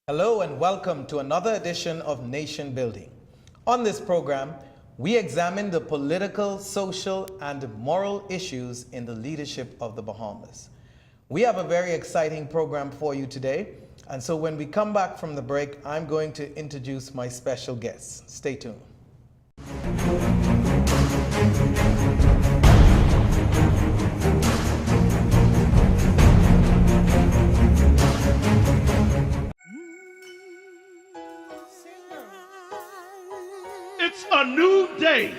Hello and welcome to another edition of Nation Building. On this program, we examine the political, social, and moral issues in the leadership of the Bahamas. We have a very exciting program for you today, and so when we come back from the break, I'm going to introduce my special guests. Stay tuned. It's a new day.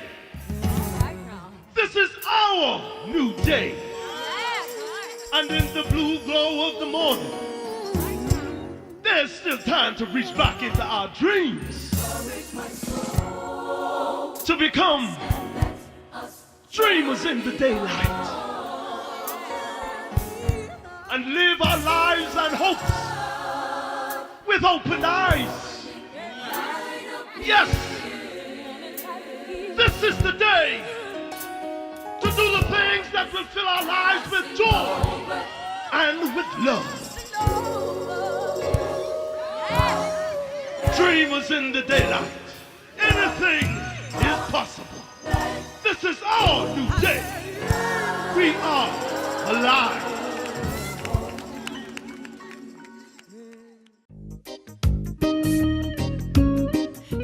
This is our new day. And in the blue glow of the morning, there's still time to reach back into our dreams. To become dreamers in the daylight. And live our lives and hopes with open eyes. Yes! This is the day to do the things that will fill our lives with joy and with love. Dreamers in the daylight. Anything is possible. This is our new day. We are alive.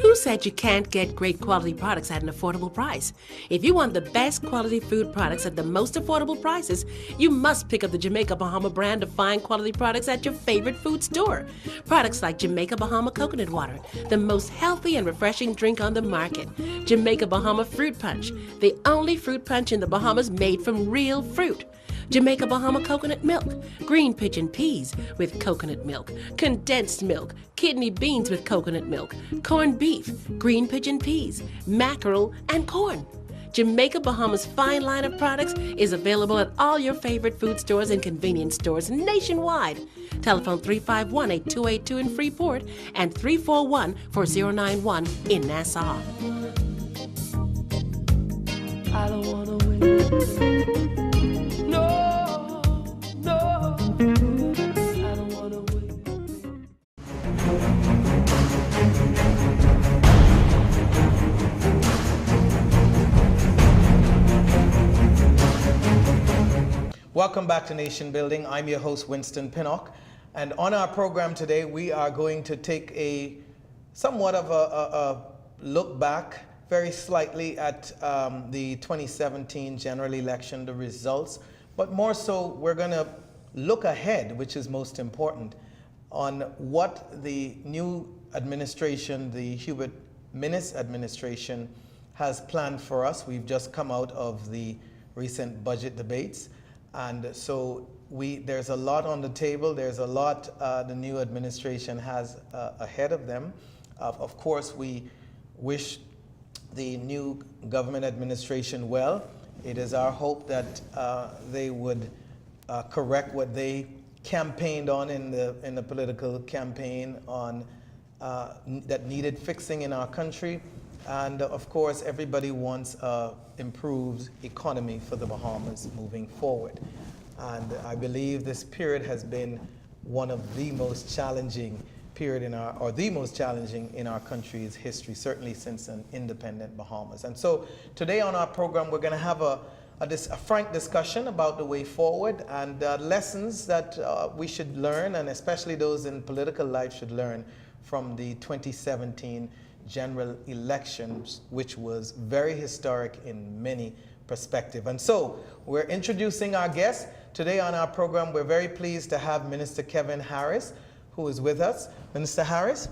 Who said you can't get great quality products at an affordable price? If you want the best quality food products at the most affordable prices, you must pick up the Jamaica Bahama brand of fine quality products at your favorite food store. Products like Jamaica Bahama Coconut Water, the most healthy and refreshing drink on the market. Jamaica Bahama Fruit Punch, the only fruit punch in the Bahamas made from real fruit. Jamaica Bahama coconut milk, green pigeon peas with coconut milk, condensed milk, kidney beans with coconut milk, corned beef, green pigeon peas, mackerel, and corn. Jamaica Bahama's fine line of products is available at all your favorite food stores and convenience stores nationwide. Telephone 351-8282 in Freeport and 341-4091 in Nassau. I don't wanna win. No, no, I don't wanna win. Welcome back to Nation Building. I'm your host, Winston Pinnock. And on our program today, we are going to take a somewhat of a look back very slightly at the 2017 general election, the results, but more so we're going to look ahead, which is most important, on what the new administration, the Hubert Minnis administration, has planned for us. We've just come out of the recent budget debates, and so there's a lot on the table. There's a lot the new administration has ahead of them. Of course, we wish the new government administration well. It is our hope that they would correct what they campaigned on in the political campaign on that needed fixing in our country. And of course, everybody wants an improved economy for the Bahamas moving forward. And I believe this period has been one of the most challenging period the most challenging in our country's history, certainly since an independent Bahamas. And so today on our program, we're going to have a frank discussion about the way forward and lessons that we should learn, and especially those in political life should learn from the 2017 general elections, which was very historic in many perspectives. And so we're introducing our guests. Today on our program, we're very pleased to have Minister KevinHarris, who is with us. Minister Harris,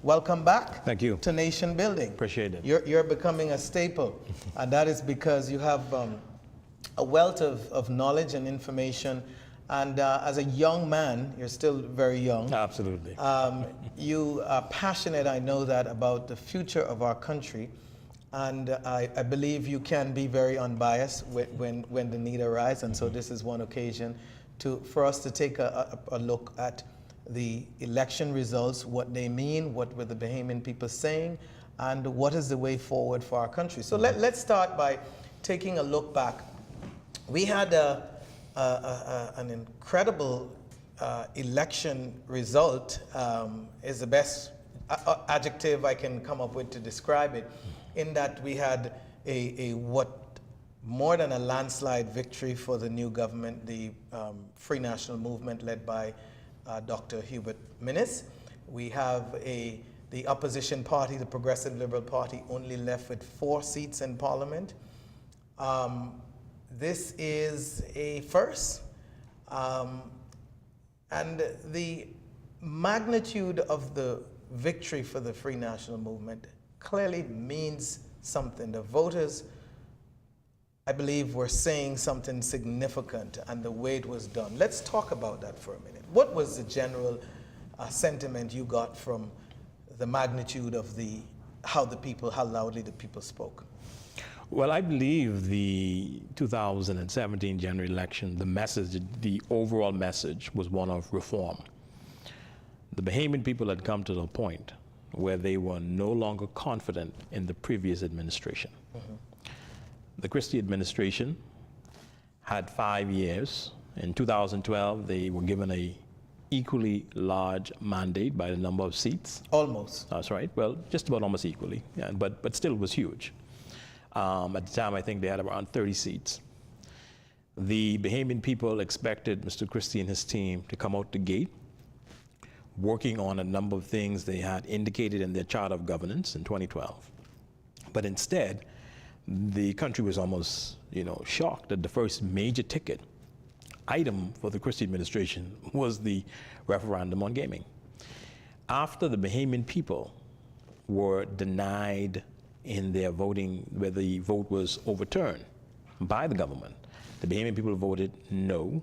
welcome back. Thank you. To Nation Building. Appreciate it. You're becoming a staple, and that is because you have a wealth of knowledge and information, and as a young man, you're still very young. Absolutely. You are passionate, I know that, about the future of our country, and I believe you can be very unbiased when the need arises, and so this is one occasion for us to take a look at the election results, what they mean, what were the Bahamian people saying, and what is the way forward for our country. So let's start by taking a look back. We had an incredible election result is the best adjective I can come up with to describe it, in that we had a what more than a landslide victory for the new government, the Free National Movement led by Dr. Hubert Minnis. We have the opposition party, the Progressive Liberal Party, only left with 4 seats in Parliament. This is a first. And the magnitude of the victory for the Free National Movement clearly means something. The voters, I believe, were saying something significant, and the way it was done. Let's talk about that for a minute. What was the general sentiment you got from the magnitude of how loudly the people spoke? Well, I believe the 2017 general election, the overall message was one of reform. The Bahamian people had come to the point where they were no longer confident in the previous administration. Mm-hmm. The Christie administration had 5 years. In 2012, they were given a equally large mandate by the number of seats. Almost. That's right. Well, just about almost equally, yeah, but still was huge. At the time, I think they had around 30 seats. The Bahamian people expected Mr. Christie and his team to come out the gate, working on a number of things they had indicated in their chart of governance in 2012. But instead, the country was almost, shocked that the first major ticket item for the Christie administration was the referendum on gaming. After the Bahamian people were denied in their voting, where the vote was overturned by the government, the Bahamian people voted no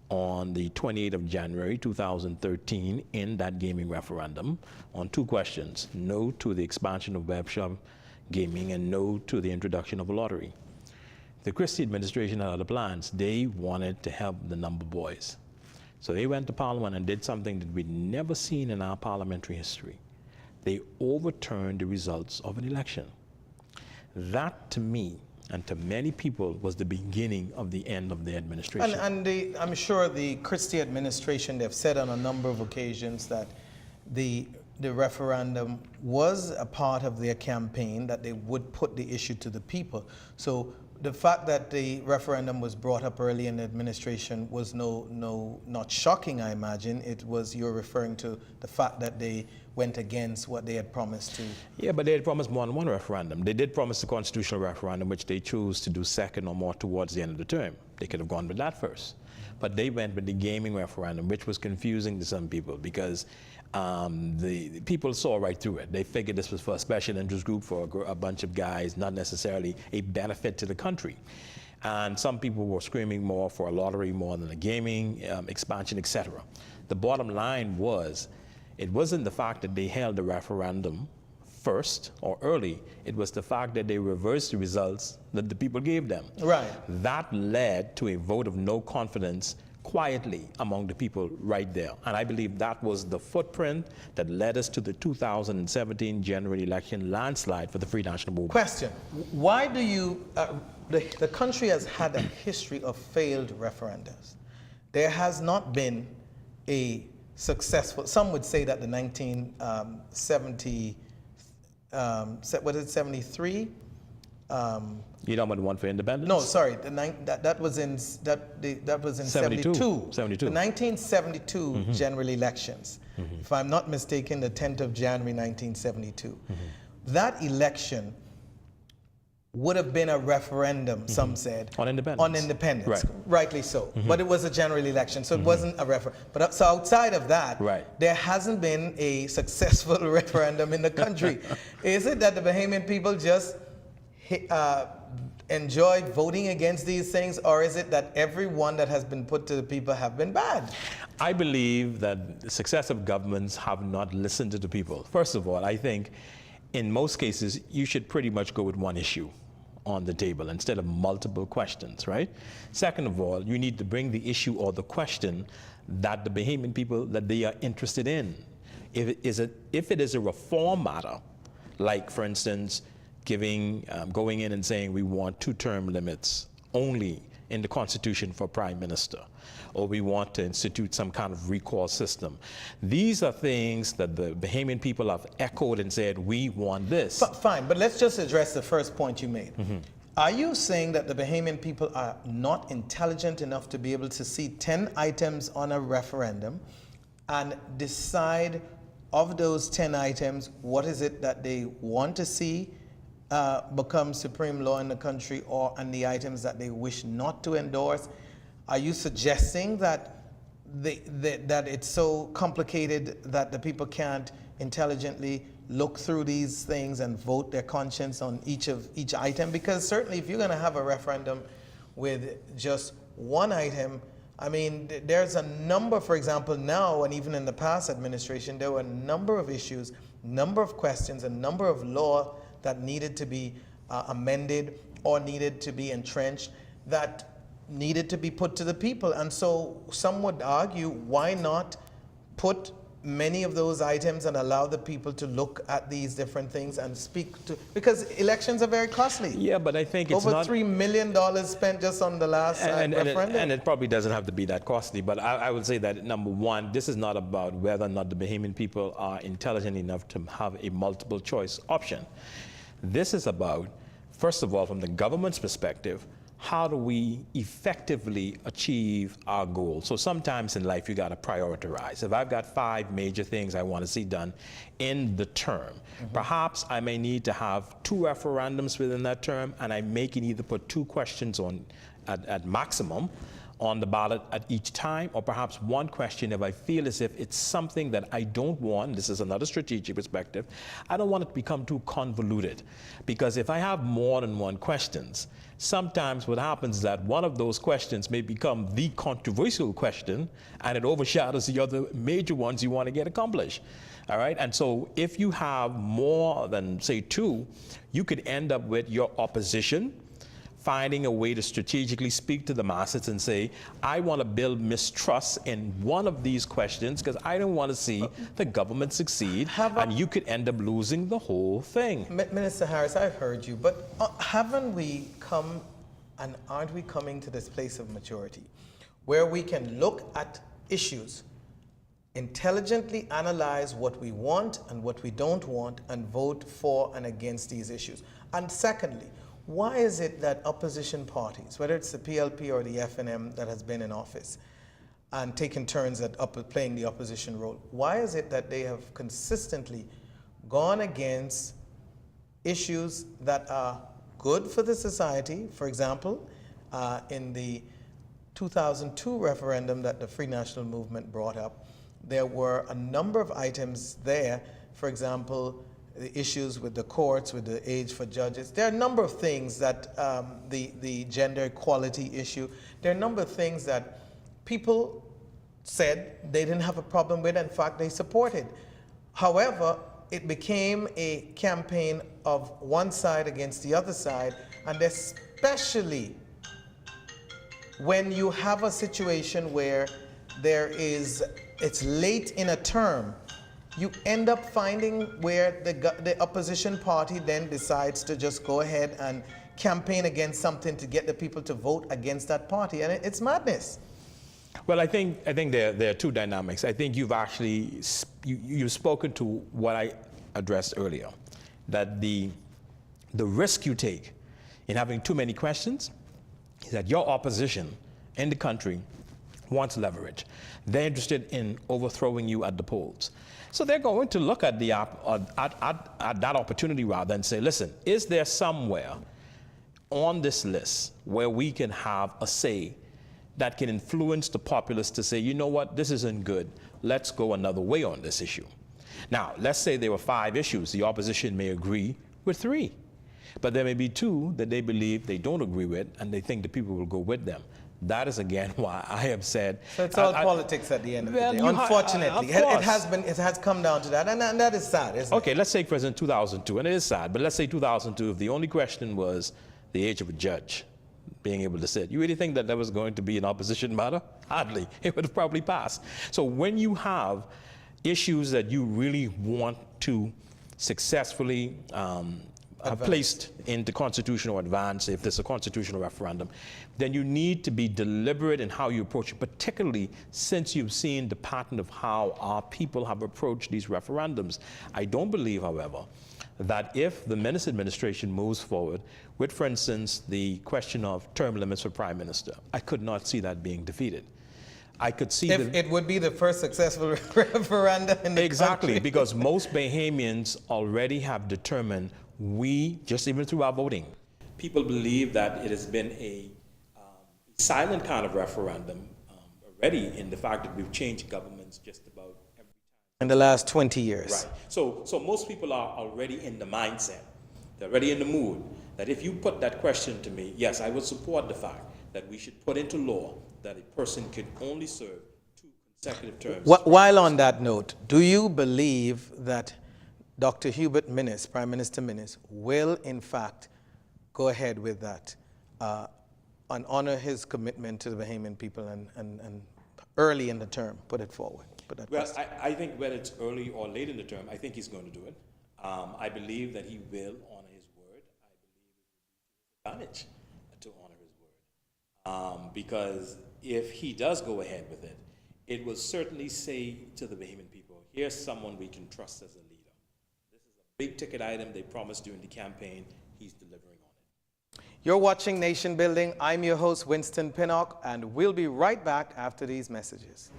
on the 28th of January 2013 in that gaming referendum on 2 questions: no to the expansion of web shop gaming and no to the introduction of a lottery. The Christie administration had other plans. They wanted to help the number boys. So they went to Parliament and did something that we'd never seen in our parliamentary history. They overturned the results of an election. That, to me, and to many people, was the beginning of the end of the administration. And I'm sure the Christie administration, they've said on a number of occasions that the referendum was a part of their campaign, that they would put the issue to the people. So the fact that the referendum was brought up early in the administration was not shocking, I imagine. It was, you're referring to the fact that they went against what they had promised to. Yeah, but they had promised more than one referendum. They did promise a constitutional referendum, which they chose to do second or more towards the end of the term. They could have gone with that first. But they went with the gaming referendum, which was confusing to some people because the people saw right through it. They figured this was for a special interest group, for a bunch of guys, not necessarily a benefit to the country. And some people were screaming more for a lottery more than a gaming expansion, etc. The bottom line was, it wasn't the fact that they held the referendum first or early, it was the fact that they reversed the results that the people gave them. Right. That led to a vote of no confidence quietly among the people right there. And I believe that was the footprint that led us to the 2017 general election landslide for the Free National Movement. Question: why do you, the country has had a history of failed referendums. There has not been a successful, some would say that the 1970, what is it, 73? You know about the one for independence? No, sorry, that was in 72. The 1972 general elections, if I'm not mistaken, the 10th of January 1972. That election would have been a referendum, some said. On independence. On independence, right. Rightly so. But it was a general election, so it wasn't a referendum. But so outside of that, there hasn't been a successful referendum in the country. Is it that the Bahamian people just enjoy voting against these things, or is it that every one that has been put to the people have been bad? I believe that successive governments have not listened to the people. First of all, I think in most cases, you should pretty much go with one issue on the table instead of multiple questions, right? Second of all, you need to bring the issue or the question that the Bahamian people, that they are interested in. If it is a reform matter, like for instance, going in and saying we want 2-term limits only in the Constitution for Prime Minister, or we want to institute some kind of recall system. These are things that the Bahamian people have echoed and said, we want this. Fine, but let's just address the first point you made. Are you saying that the Bahamian people are not intelligent enough to be able to see 10 items on a referendum and decide of those 10 items, what is it that they want to see become supreme law in the country, and the items that they wish not to endorse? Are you suggesting that that it's so complicated that the people can't intelligently look through these things and vote their conscience on each item? Because certainly if you're going to have a referendum with just one item, I mean, there's a number, for example, now and even in the past administration, there were a number of issues, number of questions, a number of law that needed to be amended or needed to be entrenched, that needed to be put to the people. And so some would argue, why not put many of those items and allow the people to look at these different things and speak to, because elections are very costly. Yeah, but I think it's over not... $3 million spent just on the last referendum. And it probably doesn't have to be that costly, but I would say that, number one, this is not about whether or not the Bahamian people are intelligent enough to have a multiple choice option. This is about, first of all, from the government's perspective, how do we effectively achieve our goals? So sometimes in life you got to prioritize. If I've got 5 major things I want to see done in the term, perhaps I may need to have 2 referendums within that term, and I may can either put 2 questions on at maximum on the ballot at each time, or perhaps 1 question if I feel as if it's something that I don't want. This is another strategic perspective. I don't want it to become too convoluted, because if I have more than 1 questions, sometimes what happens is that one of those questions may become the controversial question, and it overshadows the other major ones you want to get accomplished. All right, and so if you have more than, say, 2, you could end up with your opposition finding a way to strategically speak to the masses and say, I want to build mistrust in one of these questions because I don't want to see the government succeed, and you could end up losing the whole thing. Minister Harris, I've heard you, but haven't we come, and aren't we coming to this place of maturity where we can look at issues, intelligently analyze what we want and what we don't want, and vote for and against these issues? And secondly, why is it that opposition parties, whether it's the PLP or the FNM that has been in office and taken turns at playing the opposition role, why is it that they have consistently gone against issues that are good for the society? For example, in the 2002 referendum that the Free National Movement brought up, there were a number of items there, for example, the issues with the courts, with the age for judges. There are a number of things that, the gender equality issue, there are a number of things that people said they didn't have a problem with. In fact, they supported. However, it became a campaign of one side against the other side, and especially when you have a situation where it's late in a term, you end up finding where the opposition party then decides to just go ahead and campaign against something to get the people to vote against that party, and it's madness. Well, I think there are 2 dynamics. I think you've actually you've spoken to what I addressed earlier, that the risk you take in having too many questions is that your opposition in the country wants leverage. They're interested in overthrowing you at the polls. So they're going to look at that opportunity rather and say, listen, is there somewhere on this list where we can have a say that can influence the populace to say, you know what, this isn't good, let's go another way on this issue. Now, let's say there were 5 issues. The opposition may agree with 3, but there may be 2 that they believe they don't agree with, and they think the people will go with them. That is again why I have said. So it's all politics at the end of the day. Unfortunately, it has come down to that, and that is sad, isn't it? Okay, let's say, for instance, 2002, and it is sad, but let's say 2002, if the only question was the age of a judge being able to sit, you really think that was going to be an opposition matter? Hardly. It would have probably passed. So when you have issues that you really want to successfully placed in the constitutional advance, if there's a constitutional referendum, then you need to be deliberate in how you approach it, particularly since you've seen the pattern of how our people have approached these referendums. I don't believe, however, that if the Menace administration moves forward with, for instance, the question of term limits for Prime Minister, I could not see that being defeated. I could see If it would be the first successful referendum in the Exactly, country. because most Bahamians already have determined just even through our voting, people believe that it has been a silent kind of referendum already in the fact that we've changed governments just about every time. In the last 20 years. Right. So most people are already in the mindset, they're already in the mood, that if you put that question to me, yes, I would support the fact that we should put into law that a person can only serve 2 consecutive terms. While on that note, do you believe that Dr. Hubert Minnis, Prime Minister Minnis, will in fact go ahead with that and honor his commitment to the Bahamian people and early in the term put it forward? Well, I think whether it's early or late in the term, I think he's going to do it. I believe that he will honor his word. I believe it will be to his advantage to honor his word. Because if he does go ahead with it, it will certainly say to the Bahamian people, here's someone we can trust as a leader. This is a big ticket item they promised during the campaign. He's delivering on it. You're watching Nation Building. I'm your host, Winston Pinnock, and we'll be right back after these messages.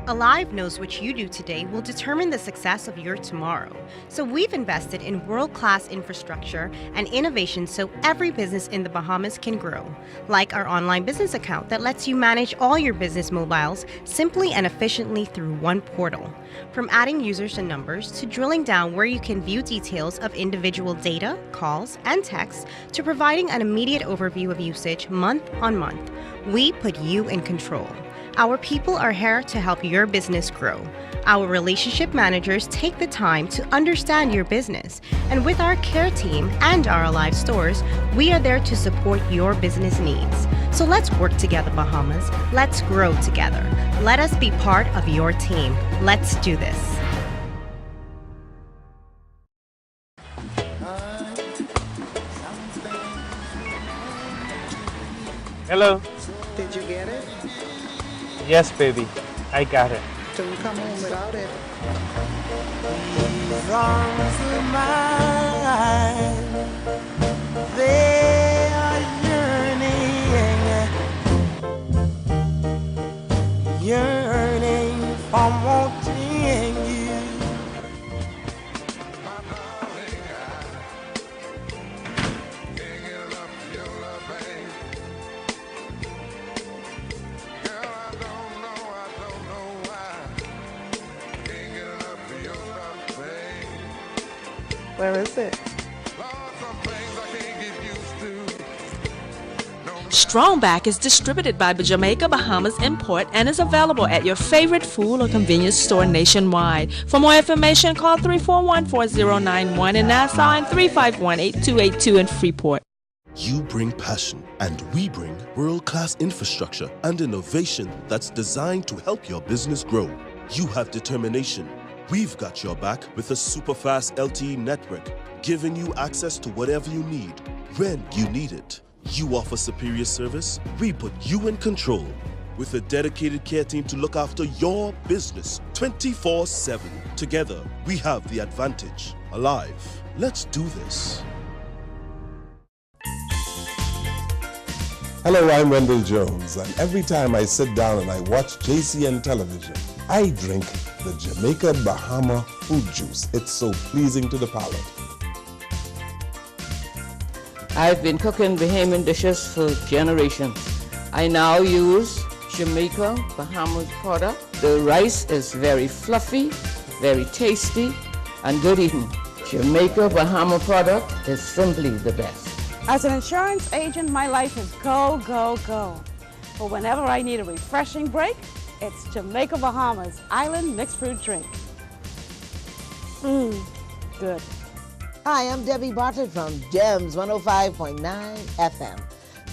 Alive knows what you do today will determine the success of your tomorrow. So we've invested in world-class infrastructure and innovation so every business in the Bahamas can grow. Like our online business account that lets you manage all your business mobiles simply and efficiently through one portal. From adding users and numbers to drilling down where you can view details of individual data, calls, and texts to providing an immediate overview of usage month on month, we put you in control. Our people are here to help your business grow. Our relationship managers take the time to understand your business. And with our care team and our Alive stores, we are there to support your business needs. So let's work together, Bahamas. Let's grow together. Let us be part of your team. Let's do this. Hello. Did you get it? Yes, baby. I got it. Don't come home without it. These arms of mine, they are yearning for wanting you. Where is it? Strongback is distributed by Jamaica Bahamas Import and is available at your favorite food or convenience store nationwide. For more information, call 341-4091 in Nassau and 351-8282 in Freeport. You bring passion, and we bring world-class infrastructure and innovation that's designed to help your business grow. You have determination. We've got your back with a super-fast LTE network, giving you access to whatever you need, when you need it. You offer superior service, we put you in control. With a dedicated care team to look after your business 24/7. Together, we have the advantage. Alive, let's do this. Hello, I'm Wendell Jones, and every time I sit down and I watch JCN television, I drink the Jamaica Bahama fruit juice. It's so pleasing to the palate. I've been cooking Bahamian dishes for generations. I now use Jamaica Bahamas product. The rice is very fluffy, very tasty, and good eating. Jamaica Bahama product is simply the best. As an insurance agent, my life is go, go, go. But whenever I need a refreshing break, it's Jamaica Bahamas Island Mixed Fruit Drink. Good. Hi, I'm Debbie Bartlett from GEMS 105.9 FM.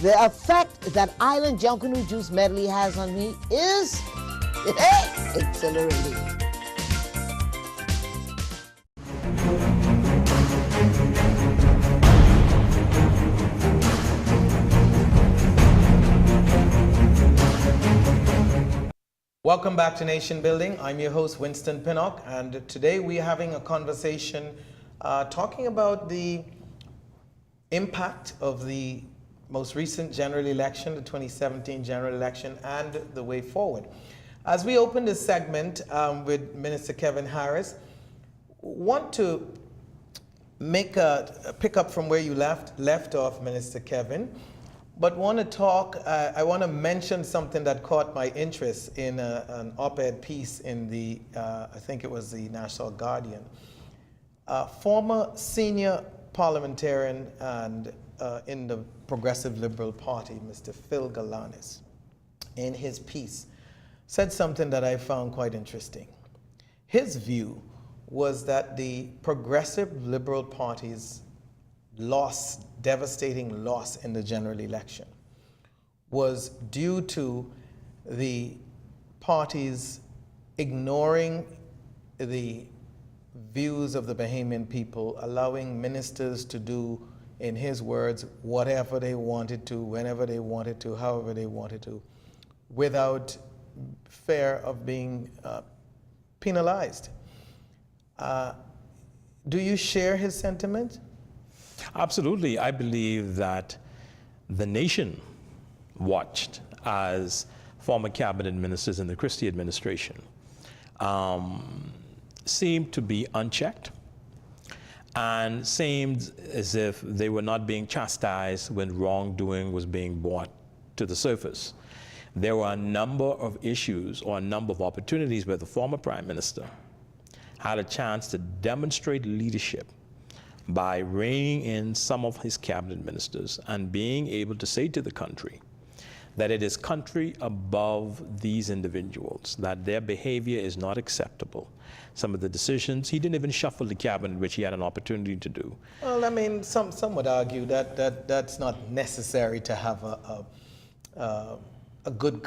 The effect that Island Junkanoo Juice Medley has on me is exhilarating. Welcome back to Nation Building. I'm your host, Winston Pinnock, and today we're having a conversation talking about the impact of the most recent general election, the 2017 general election, and the way forward. As we open this segment with Minister KevinHarris, want to make pick up from where you left off, Minister Kevin, but want to talk, I want to mention something that caught my interest in an op-ed piece in the, I think it was the National Guardian. Former senior parliamentarian and in the Progressive Liberal Party, Mr. Phil Galanis, in his piece, said something that I found quite interesting. His view was that the Progressive Liberal Party's devastating loss in the general election was due to the party's ignoring the views of the Bahamian people, allowing ministers to do, in his words, whatever they wanted to, whenever they wanted to, however they wanted to, without fear of being penalized. Do you share his sentiment? Absolutely. I believe that the nation watched as former cabinet ministers in the Christie administration seemed to be unchecked and seemed as if they were not being chastised when wrongdoing was being brought to the surface. There were a number of issues or a number of opportunities where the former prime minister had a chance to demonstrate leadership by reining in some of his cabinet ministers and being able to say to the country that it is country above these individuals, that their behavior is not acceptable. Some of the decisions, he didn't even shuffle the cabinet, which he had an opportunity to do. Well, I mean, some would argue that that's not necessary to have good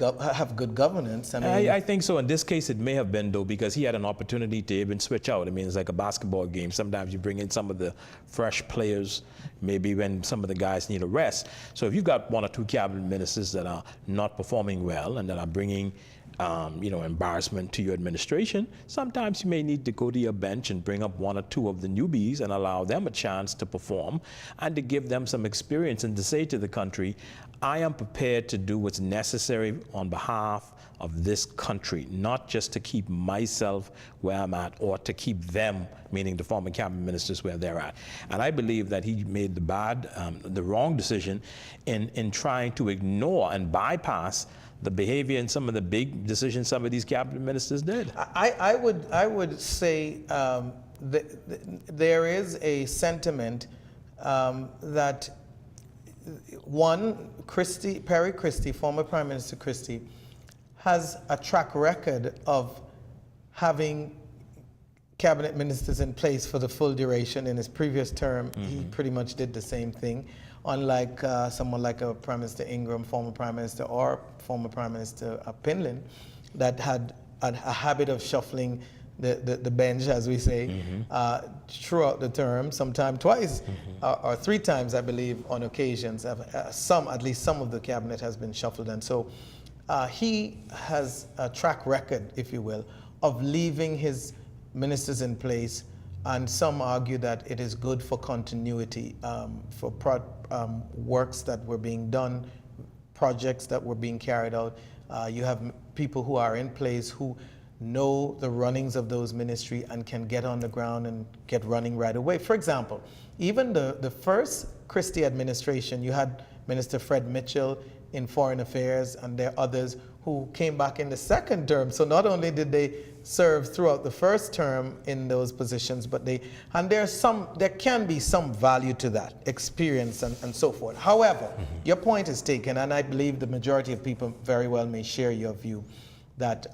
governance. I think so. In this case, it may have been, though, because he had an opportunity to even switch out. I mean, it's like a basketball game. Sometimes you bring in some of the fresh players, maybe when some of the guys need a rest. So if you've got one or two cabinet ministers that are not performing well and that are bringing embarrassment to your administration, sometimes you may need to go to your bench and bring up one or two of the newbies and allow them a chance to perform and to give them some experience and to say to the country, I am prepared to do what's necessary on behalf of this country, not just to keep myself where I'm at or to keep them, meaning the former cabinet ministers, where they're at. And I believe that he made the wrong decision in trying to ignore and bypass the behavior and some of the big decisions some of these cabinet ministers did. I would say there is a sentiment that Perry Christie, former Prime Minister Christie, has a track record of having cabinet ministers in place for the full duration. In his previous term, he pretty much did the same thing. Unlike someone like a Prime Minister Ingram, former Prime Minister, or former Prime Minister Pinlin, that had a habit of shuffling the bench, as we say, throughout the term, sometimes twice or three times, I believe, on occasions. At least some of the cabinet has been shuffled. And so he has a track record, if you will, of leaving his ministers in place. And some argue that it is good for continuity, for works that were being done, projects that were being carried out. You have people who are in place who know the runnings of those ministry and can get on the ground and get running right away. For example, even the first Christie administration, you had Minister Fred Mitchell in Foreign Affairs, and there are others who came back in the second term. So not only did they serve throughout the first term in those positions, but there can be some value to that, experience and so forth. However, your point is taken, and I believe the majority of people very well may share your view that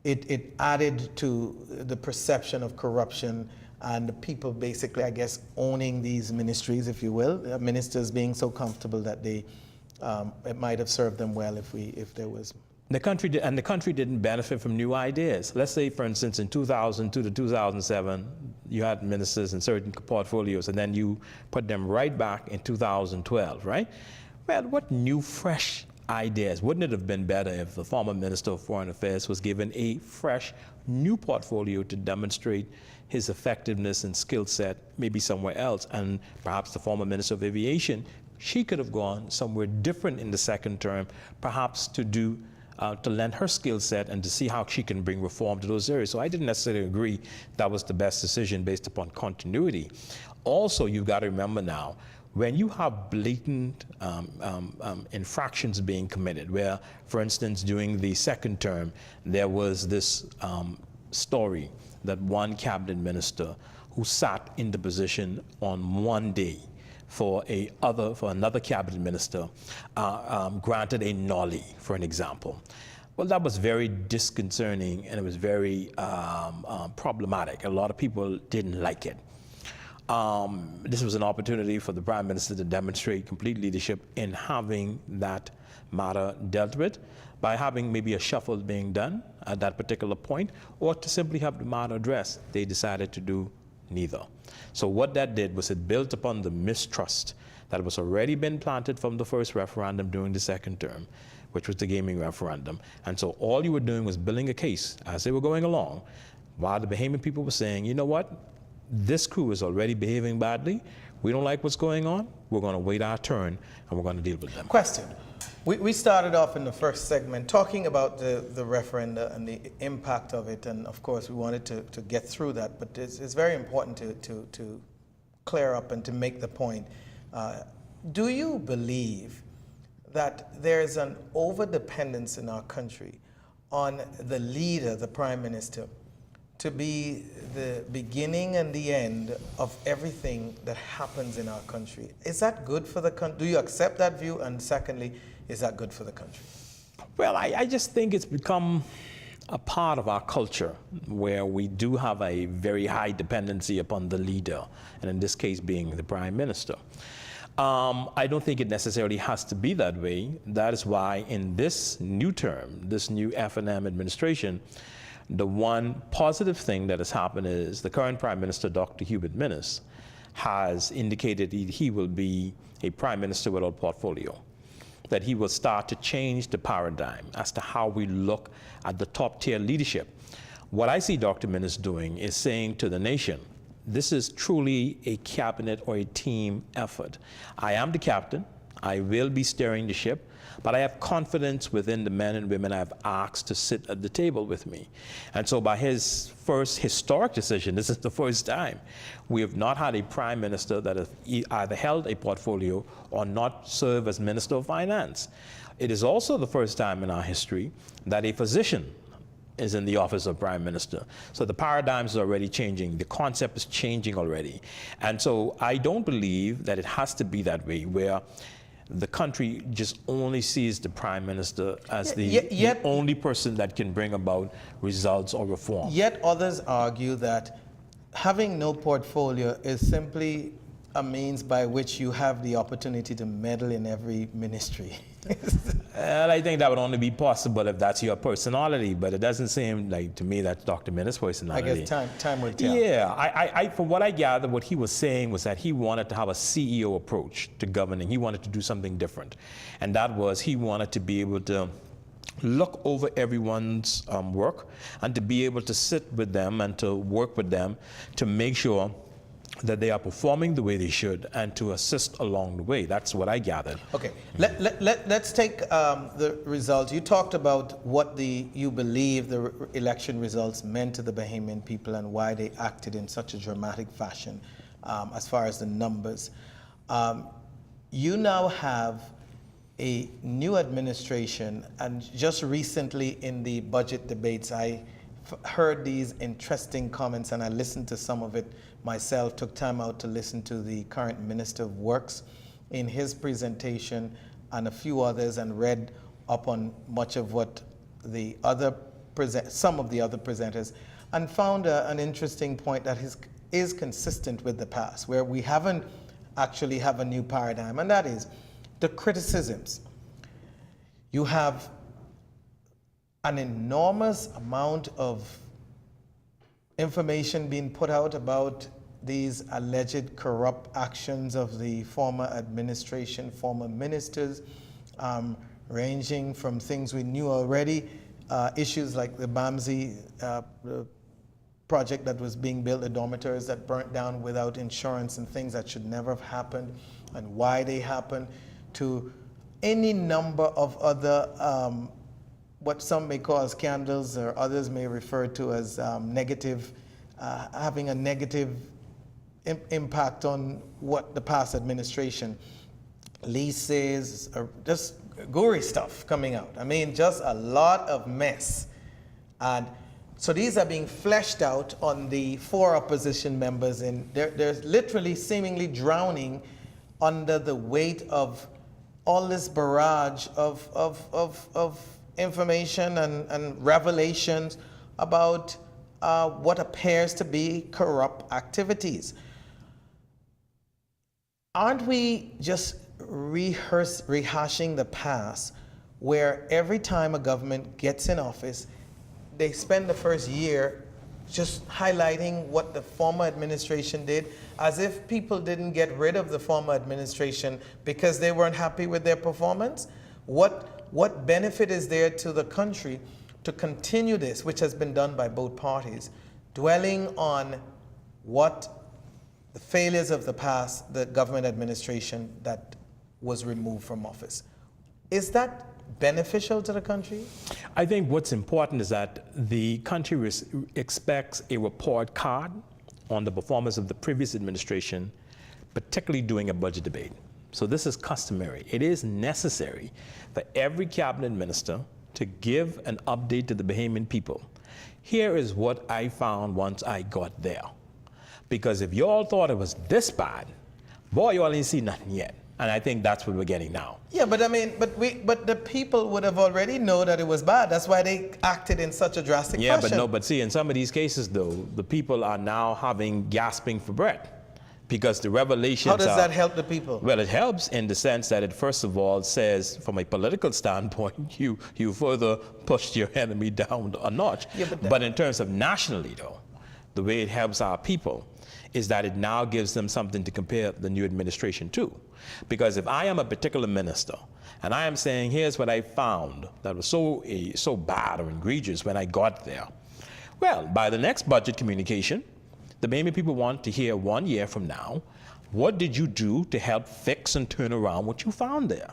it added to the perception of corruption and the people basically, I guess, owning these ministries, if you will, ministers being so comfortable that they it might have served them well if there was. The country didn't benefit from new ideas. Let's say, for instance, in 2002 to 2007, you had ministers in certain portfolios, and then you put them right back in 2012, right? Well, what new, fresh ideas? Wouldn't it have been better if the former Minister of Foreign Affairs was given a fresh, new portfolio to demonstrate his effectiveness and skill set, maybe somewhere else, and perhaps the former Minister of Aviation, she could have gone somewhere different in the second term, perhaps to lend her skill set and to see how she can bring reform to those areas. So I didn't necessarily agree that was the best decision based upon continuity. Also, you've got to remember now, when you have blatant infractions being committed, where, for instance, during the second term, there was this story that one cabinet minister who sat in the position on one day for another cabinet minister granted a nollie, for an example. Well, that was very disconcerting, and it was very problematic. A lot of people didn't like it. This was an opportunity for the Prime Minister to demonstrate complete leadership in having that matter dealt with by having maybe a shuffle being done at that particular point, or to simply have the matter addressed. They decided to do neither. So what that did was it built upon the mistrust that was already been planted from the first referendum during the second term, which was the gaming referendum. And so all you were doing was building a case as they were going along, while the Bahamian people were saying, you know what, this crew is already behaving badly. We don't like what's going on. We're going to wait our turn, and we're going to deal with them. Question. We started off in the first segment talking about the referenda and the impact of it, and of course we wanted to get through that, but it's very important to clear up and to make the point. Do you believe that there's an over-dependence in our country on the leader, the Prime Minister, to be the beginning and the end of everything that happens in our country? Is that good for the country? Do you accept that view? And secondly, is that good for the country? Well, I just think it's become a part of our culture where we do have a very high dependency upon the leader, and in this case being the Prime Minister. I don't think it necessarily has to be that way. That is why in this new term, this new F&M administration, the one positive thing that has happened is the current Prime Minister, Dr. Hubert Minnis, has indicated he will be a Prime Minister without portfolio, that he will start to change the paradigm as to how we look at the top tier leadership. What I see Dr. Minnis doing is saying to the nation, this is truly a cabinet or a team effort. I am the captain. I will be steering the ship, but I have confidence within the men and women I've asked to sit at the table with me. And so by his first historic decision, this is the first time, we have not had a Prime Minister that has either held a portfolio or not served as Minister of Finance. It is also the first time in our history that a physician is in the office of Prime Minister. So the paradigm is already changing. The concept is changing already. And so I don't believe that it has to be that way, where the country just only sees the Prime Minister as the only person that can bring about results or reform. Yet others argue that having no portfolio is simply a means by which you have the opportunity to meddle in every ministry. And I think that would only be possible if that's your personality, but it doesn't seem like to me that's Dr. Minnis' personality. I guess time will tell. Yeah, from what I gathered, what he was saying was that he wanted to have a CEO approach to governing. He wanted to do something different. And that was, he wanted to be able to look over everyone's work and to be able to sit with them and to work with them to make sure that they are performing the way they should and to assist along the way. That's what I gathered. Okay, let's take the results. You talked about what you believe the election results meant to the Bahamian people and why they acted in such a dramatic fashion as far as the numbers. You now have a new administration, and just recently in the budget debates, I heard these interesting comments, and I listened to some of it myself, took time out to listen to the current Minister of Works in his presentation and a few others, and read up on much of what some of the other presenters, and found an interesting point that is consistent with the past, where we haven't actually have a new paradigm, and that is the criticisms You have an enormous amount of information being put out about these alleged corrupt actions of the former administration, former ministers, ranging from things we knew already, issues like the BAMSI project that was being built, the dormitories that burnt down without insurance and things that should never have happened and why they happened, to any number of other what some may call scandals or others may refer to as negative, having a negative impact on what the past administration, leases, or just gory stuff coming out. I mean, just a lot of mess. And so these are being fleshed out on the 4 opposition members, and they're literally seemingly drowning under the weight of all this barrage of information and revelations about what appears to be corrupt activities. Aren't we just rehashing the past, where every time a government gets in office, they spend the first year just highlighting what the former administration did, as if people didn't get rid of the former administration because they weren't happy with their performance? What benefit is there to the country to continue this, which has been done by both parties, dwelling on what the failures of the past, the government administration that was removed from office? Is that beneficial to the country? I think what's important is that the country expects a report card on the performance of the previous administration, particularly during a budget debate. So this is customary. It is necessary for every cabinet minister to give an update to the Bahamian people. Here is what I found once I got there. Because if you all thought it was this bad, boy, you all ain't seen nothing yet. And I think that's what we're getting now. Yeah, but I mean, but the people would have already known that it was bad. That's why they acted in such a drastic fashion. But see, in some of these cases, though, the people are now gasping for breath, because the revelations. How does that help the people? Well, it helps in the sense that it first of all says, from a political standpoint, you further pushed your enemy down a notch. Yeah, but in terms of nationally, though, the way it helps our people is that it now gives them something to compare the new administration to. Because if I am a particular minister and I am saying, here's what I found that was so bad or egregious when I got there, well, by the next budget communication, the Bahamian people want to hear 1 year from now, what did you do to help fix and turn around what you found there?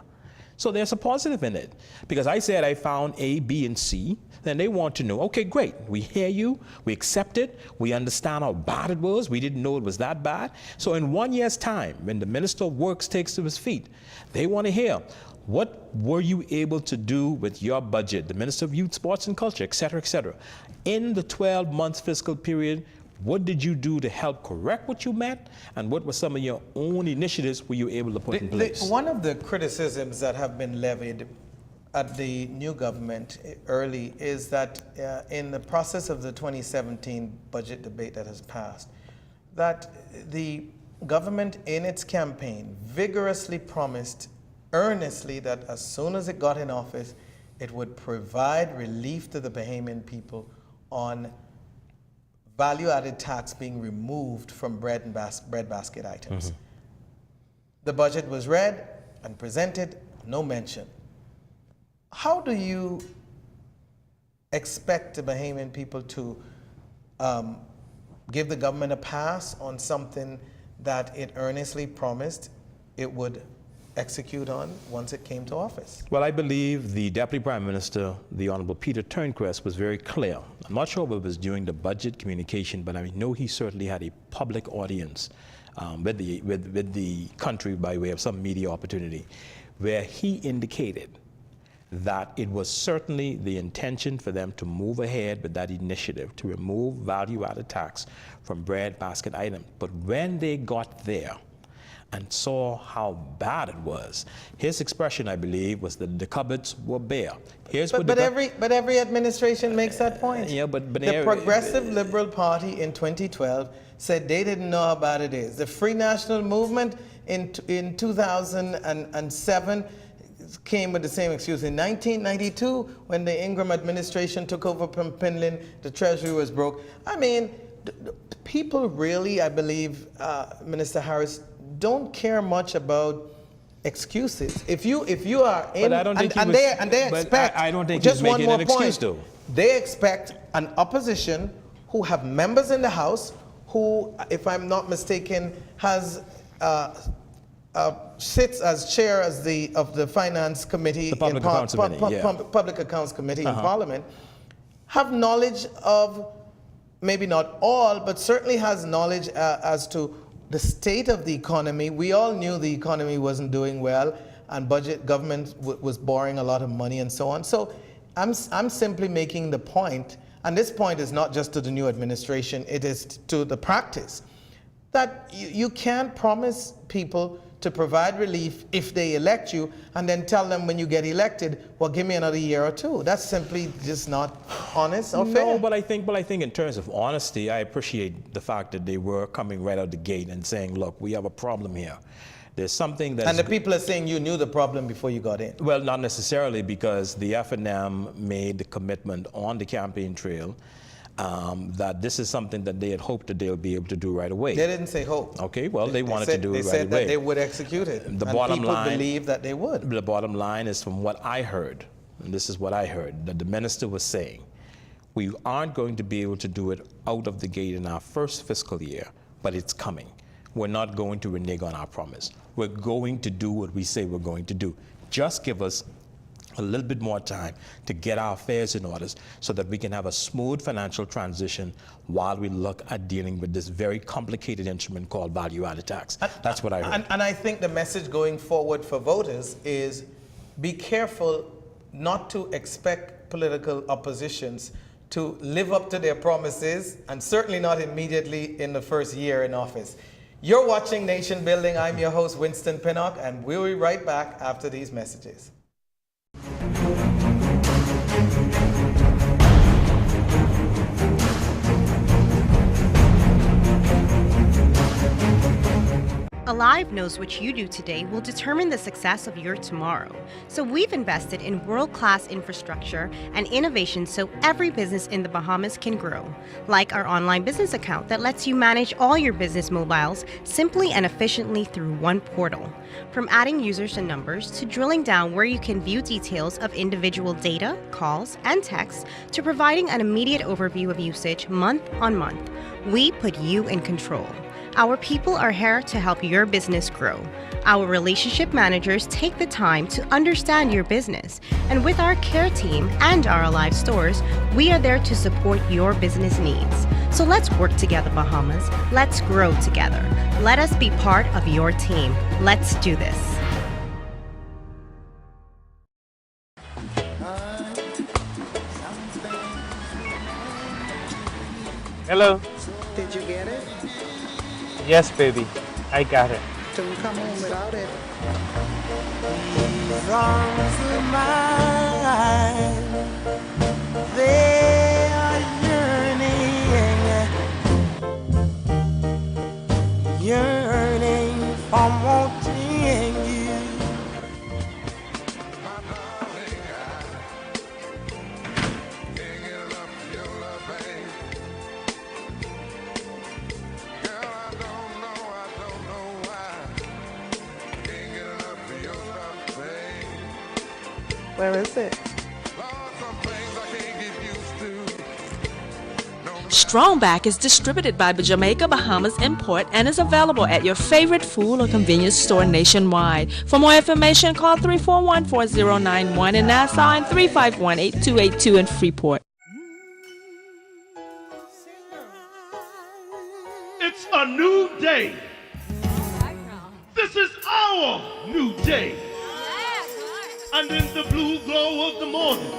So there's a positive in it. Because I said I found A, B, and C, then they want to know, okay, great, we hear you, we accept it, we understand how bad it was, we didn't know it was that bad. So in 1 year's time, when the Minister of Works takes to his feet, they want to hear, what were you able to do with your budget, the Minister of Youth, Sports, and Culture, et cetera, et cetera. In the 12-month fiscal period, what did you do to help correct what you met? And what were some of your own initiatives were you able to put in place? One of the criticisms that have been levied at the new government early is that in the process of the 2017 budget debate that has passed, that the government in its campaign vigorously promised earnestly that as soon as it got in office, it would provide relief to the Bahamian people on value-added tax being removed from bread basket items. Mm-hmm. The budget was read and presented, no mention. How do you expect the Bahamian people to give the government a pass on something that it earnestly promised it would execute on once it came to office? Well, I believe the Deputy Prime Minister, the Honorable Peter Turnquest, was very clear. I'm not sure if it was during the budget communication, but I know he certainly had a public audience with the country by way of some media opportunity, where he indicated that it was certainly the intention for them to move ahead with that initiative to remove value-added tax from bread basket items. But when they got there and saw how bad it was, his expression, I believe, was that the cupboards were bare. But every administration makes that point. Yeah, but the Progressive Liberal Party in 2012 said they didn't know how bad it is. The Free National Movement in 2007 came with the same excuse. In 1992, when the Ingram administration took over from Pinland, the Treasury was broke. I mean, people really, I believe, Minister Harris, don't care much about excuses. If you are in, But I don't think they expect. I don't think just he's making one an more excuse, point. though. They expect an opposition who have members in the House who, if I'm not mistaken, has sits as chair of the Finance Committee, The Public Accounts Committee, yeah. Public Accounts Committee in Parliament, have knowledge of, maybe not all, but certainly has knowledge as to the state of the economy. We all knew the economy wasn't doing well, and government was borrowing a lot of money and so on. So I'm simply making the point, and this point is not just to the new administration, it is to the practice, that you can't promise people to provide relief if they elect you and then tell them when you get elected, well, give me another year or two. That's simply just not honest or fair. No, but I think in terms of honesty, I appreciate the fact that they were coming right out the gate and saying, look, we have a problem here. There's something that... And the people are saying you knew the problem before you got in. Well, not necessarily, because the F&M made the commitment on the campaign trail that this is something that they had hoped that they'll be able to do right away. They didn't say hope. Okay, well, they wanted to do it right away. They said that they would execute it. The and bottom people line, believe that they would. The bottom line is, from what I heard, and this is what I heard, that the minister was saying, we aren't going to be able to do it out of the gate in our first fiscal year, but it's coming. We're not going to renege on our promise. We're going to do what we say we're going to do. Just give us a little bit more time to get our affairs in order so that we can have a smooth financial transition while we look at dealing with this very complicated instrument called value-added tax. That's what I heard. And I think the message going forward for voters is be careful not to expect political oppositions to live up to their promises, and certainly not immediately in the first year in office. You're watching Nation Building. I'm your host, Winston Pinnock, and we'll be right back after these messages. Alive knows what you do today will determine the success of your tomorrow. So we've invested in world-class infrastructure and innovation so every business in the Bahamas can grow. Like our online business account that lets you manage all your business mobiles simply and efficiently through one portal. From adding users and numbers to drilling down where you can view details of individual data, calls, and texts to providing an immediate overview of usage month on month, we put you in control. Our people are here to help your business grow. Our relationship managers take the time to understand your business. And with our care team and our Alive stores, we are there to support your business needs. So let's work together, Bahamas. Let's grow together. Let us be part of your team. Let's do this. Hello. Did you get it? Yes, baby. I got it. Don't come home without it. These arms of mine, they are yearning for wanting you. Where is it? Strongback is distributed by Jamaica Bahamas Import and is available at your favorite food or convenience store nationwide. For more information, call 341-4091 in Nassau and 351-8282 in Freeport. It's a new day. This is our new day. And in the blue glow of the morning,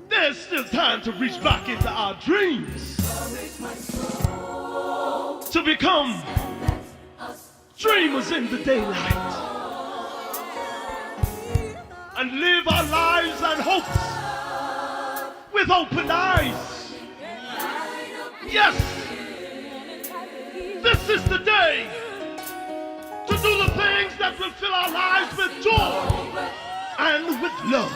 there's still time to reach back into our dreams, to become dreamers in the daylight, and live our lives and hopes with open eyes. Yes, this is the day to do the thing things that will fill our lives with joy and with love.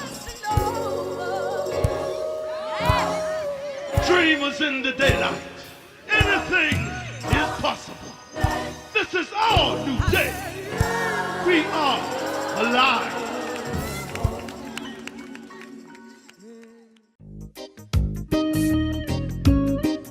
Dreamers in the daylight, anything is possible. This is our new day. We are alive.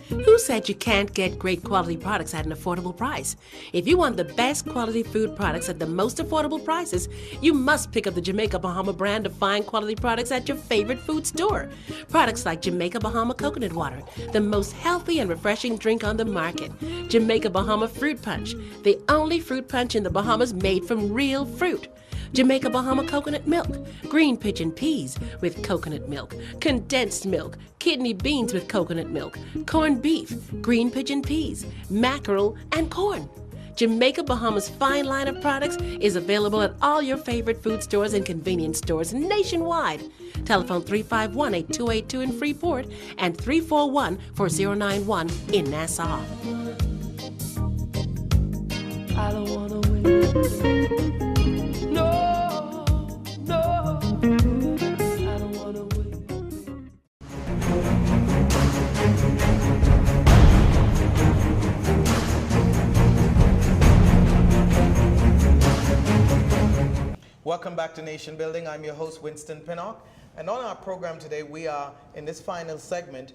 Who said you can't get great quality products at an affordable price? If you want the best quality food products at the most affordable prices, you must pick up the Jamaica Bahama brand of fine quality products at your favorite food store. Products like Jamaica Bahama Coconut Water, the most healthy and refreshing drink on the market. Jamaica Bahama Fruit Punch, the only fruit punch in the Bahamas made from real fruit. Jamaica Bahama Coconut Milk, green pigeon peas with coconut milk, condensed milk, kidney beans with coconut milk, corned beef, green pigeon peas, mackerel, and corn. Jamaica Bahama's fine line of products is available at all your favorite food stores and convenience stores nationwide. Telephone 351-8282 in Freeport and 341-4091 in Nassau. I don't wanna win. No, no, I don't wanna win. Welcome back to Nation Building. I'm your host, Winston Pinnock. And on our program today, we are, in this final segment,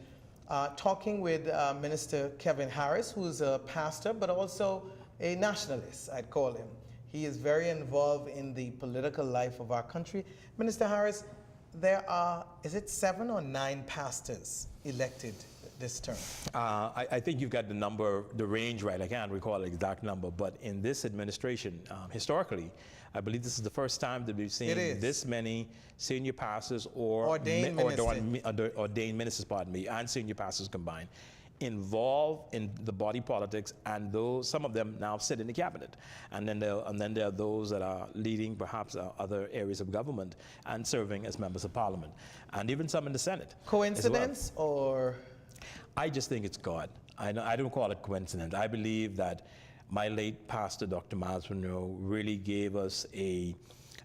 talking with Minister KevinHarris, who's a pastor, but also a nationalist, I'd call him. He is very involved in the political life of our country. Minister Harris, there are, is it 7 or 9 pastors elected this term? I think you've got the number, the range right. I can't recall the exact number, but in this administration, historically, I believe this is the first time that we've seen this many senior pastors or ordained ministers, pardon me, and senior pastors combined, involved in the body politics, and those, some of them now sit in the cabinet, and then there are those that are leading perhaps other areas of government and serving as members of parliament, and even some in the Senate. Coincidence or? I just think it's God. I don't call it coincidence. I believe that my late pastor, Dr. Miles Monroe, really gave us a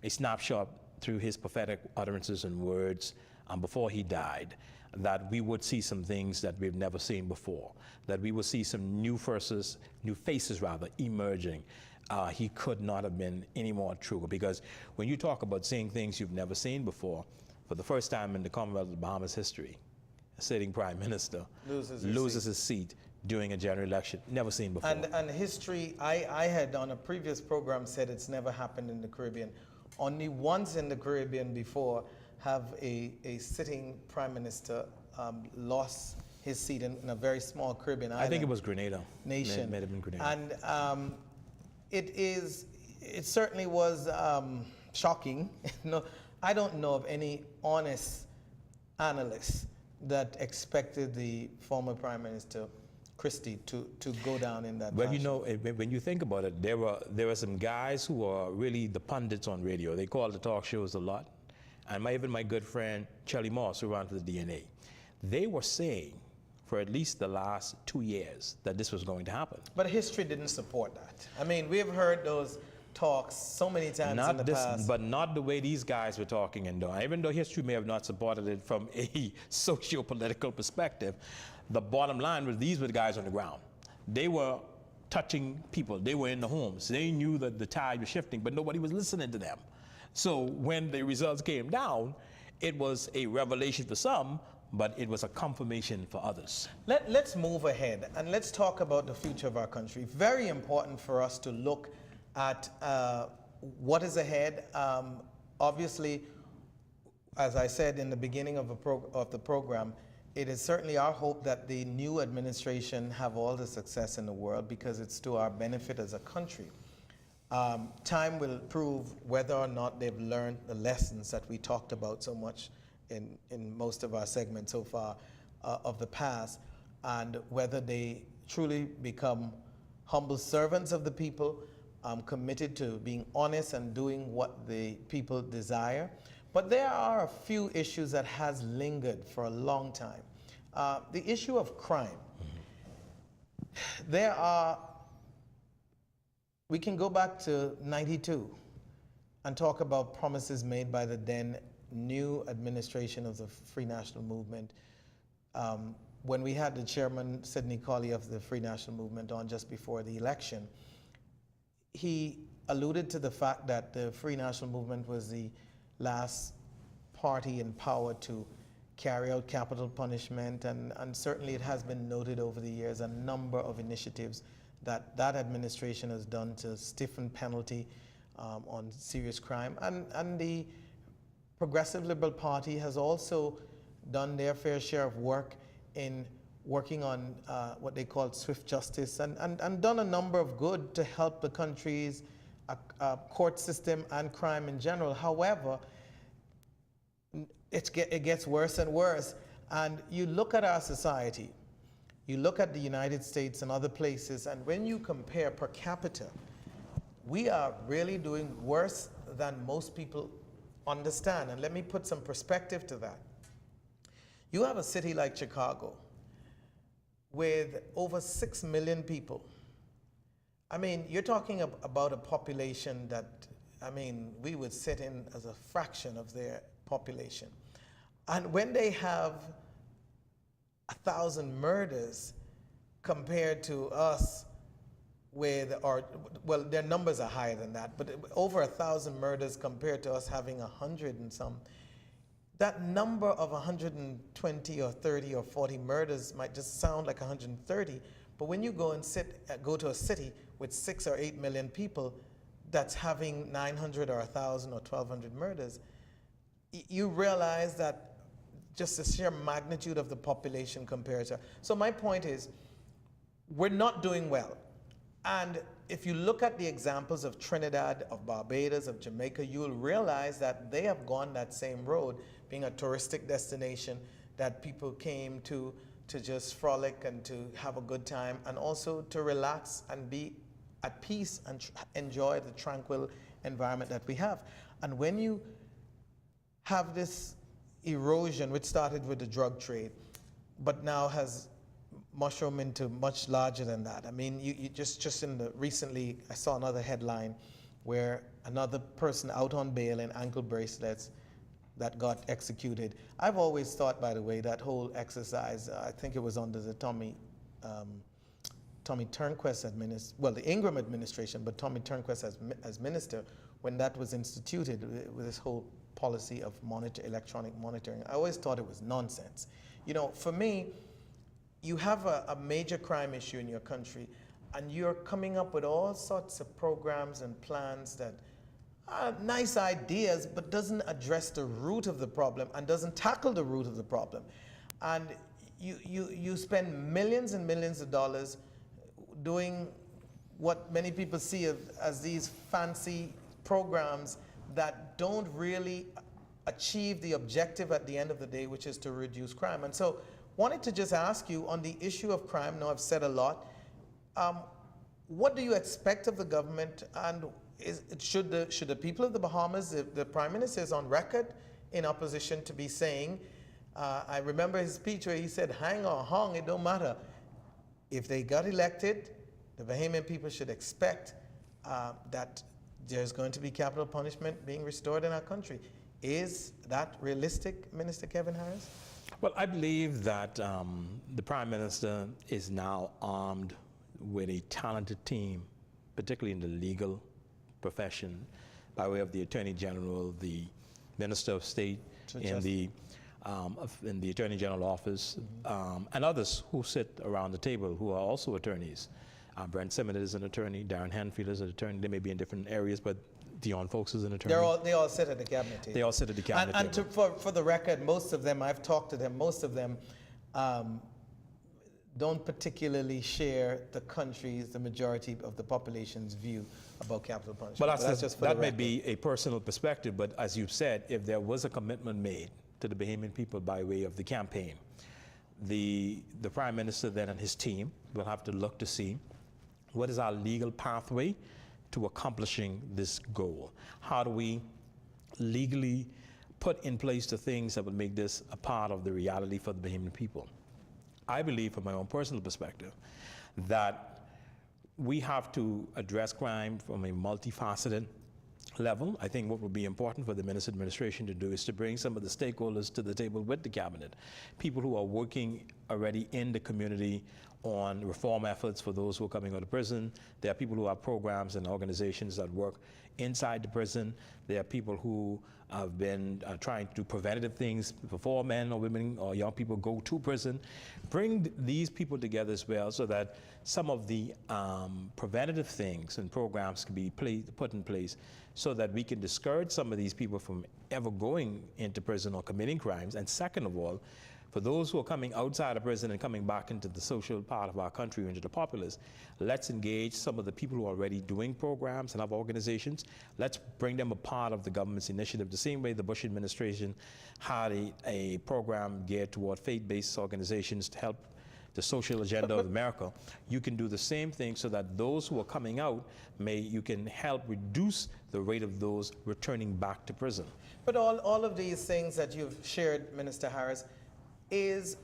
snapshot through his prophetic utterances and words before he died, that we would see some things that we've never seen before, that we would see some new faces emerging. He could not have been any more true, because when you talk about seeing things you've never seen before, for the first time in the Commonwealth of the Bahamas history, a sitting prime minister loses his seat during a general election, never seen before. And history, I had on a previous program said it's never happened in the Caribbean. Only once in the Caribbean before have a sitting prime minister lost his seat in a very small Caribbean island. I think it was Grenada. Nation. May have been Grenada. And it certainly was shocking. No, I don't know of any honest analyst that expected the former Prime Minister Christie to go down in that fashion. Well, you know, when you think about it, there were some guys who are really the pundits on radio. They call the talk shows a lot. And even my good friend Charlie Moss, who ran for the DNA, they were saying for at least the last 2 years that this was going to happen. But history didn't support that. I mean, we've heard those talks so many times in the past. But not the way these guys were talking and doing. Even though history may have not supported it from a socio-political perspective, the bottom line was these were the guys on the ground. They were touching people. They were in the homes. They knew that the tide was shifting, but nobody was listening to them. So when the results came down, it was a revelation for some, but it was a confirmation for others. Let's move ahead and let's talk about the future of our country. Very important for us to look at what is ahead. Obviously, as I said in the beginning of the program, it is certainly our hope that the new administration have all the success in the world, because it's to our benefit as a country. Time will prove whether or not they've learned the lessons that we talked about so much in most of our segments so far of the past, and whether they truly become humble servants of the people, committed to being honest and doing what the people desire. But there are a few issues that has lingered for a long time. The issue of crime. There are we can go back to 92 and talk about promises made by the then new administration of the Free National Movement. When we had the chairman, Sidney Colley, of the Free National Movement on just before the election, he alluded to the fact that the Free National Movement was the last party in power to carry out capital punishment, and certainly it has been noted over the years a number of initiatives that that administration has done to stiffen penalty on serious crime, and the Progressive Liberal Party has also done their fair share of work in working on what they call swift justice, and done a number of good to help the country's court system and crime in general. However, it gets worse and worse, and you look at our society, you look at the United States and other places, and when you compare per capita, we are really doing worse than most people understand. And let me put some perspective to that. You have a city like Chicago with over 6 million people. I mean, you're talking about a population that, I mean, we would sit in as a fraction of their population. And when they have 1,000 murders compared to us with, well, their numbers are higher than that, but over 1,000 murders compared to us having 100 and some, that number of 120 or 30 or 40 murders might just sound like 130, but when you go and go to a city with 6 or 8 million people that's having 900 or 1,000 or 1,200 murders, you realize that just the sheer magnitude of the population compared to. So my point is, we're not doing well. And if you look at the examples of Trinidad, of Barbados, of Jamaica, you'll realize that they have gone that same road, being a touristic destination that people came to just frolic and to have a good time, and also to relax and be at peace and enjoy the tranquil environment that we have. And when you have this erosion, which started with the drug trade, but now has mushroomed into much larger than that. I mean, you just in the recently, I saw another headline where another person out on bail in ankle bracelets that got executed. I've always thought, by the way, that whole exercise, I think it was under the Tommy Turnquest administration, well, the Ingram administration, but Tommy Turnquest as minister, when that was instituted with this whole policy of electronic monitoring, I always thought it was nonsense. You know, for me, you have a major crime issue in your country, and you're coming up with all sorts of programs and plans that are nice ideas, but doesn't address the root of the problem and doesn't tackle the root of the problem. And you spend millions and millions of dollars doing what many people see as these fancy programs that don't really achieve the objective at the end of the day, which is to reduce crime. And so wanted to just ask you on the issue of crime, now I've said a lot, what do you expect of the government, and should the people of the Bahamas, the Prime Minister is on record in opposition to be saying, I remember his speech where he said, hang or hung, it don't matter. If they got elected, the Bahamian people should expect that there's going to be capital punishment being restored in our country. Is that realistic, Minister KevinHarris? Well, I believe that the Prime Minister is now armed with a talented team, particularly in the legal profession, by way of the Attorney General, the Minister of State in the Attorney General office, and others who sit around the table who are also attorneys. Brent Simmons is an attorney, Darren Hanfield is an attorney. They may be in different areas, but Dion Folks is an attorney. They all sit at the cabinet table. They all sit at the cabinet table. And for the record, most of them, I've talked to them, most of them don't particularly share the country's, the majority of the population's view about capital punishment. Well, that's just for that may be a personal perspective, but as you've said, if there was a commitment made to the Bahamian people by way of the campaign, the Prime Minister then and his team will have to look to see what is our legal pathway to accomplishing this goal. How do we legally put in place the things that would make this a part of the reality for the Bahamian people? I believe, from my own personal perspective, that we have to address crime from a multifaceted level. I think what would be important for the administration to do is to bring some of the stakeholders to the table with the cabinet, people who are working already in the community on reform efforts for those who are coming out of prison. There are people who have programs and organizations that work inside the prison. There are people who have been trying to do preventative things before men or women or young people go to prison. Bring these people together as well so that some of the preventative things and programs can be put in place so that we can discourage some of these people from ever going into prison or committing crimes. And second of all, for those who are coming outside of prison and coming back into the social part of our country, into the populace, let's engage some of the people who are already doing programs and have organizations. Let's bring them a part of the government's initiative, the same way the Bush administration had a program geared toward faith-based organizations to help the social agenda of America. You can do the same thing so that those who are coming out, you can help reduce the rate of those returning back to prison. But all of these things that you've shared, Minister Harris, is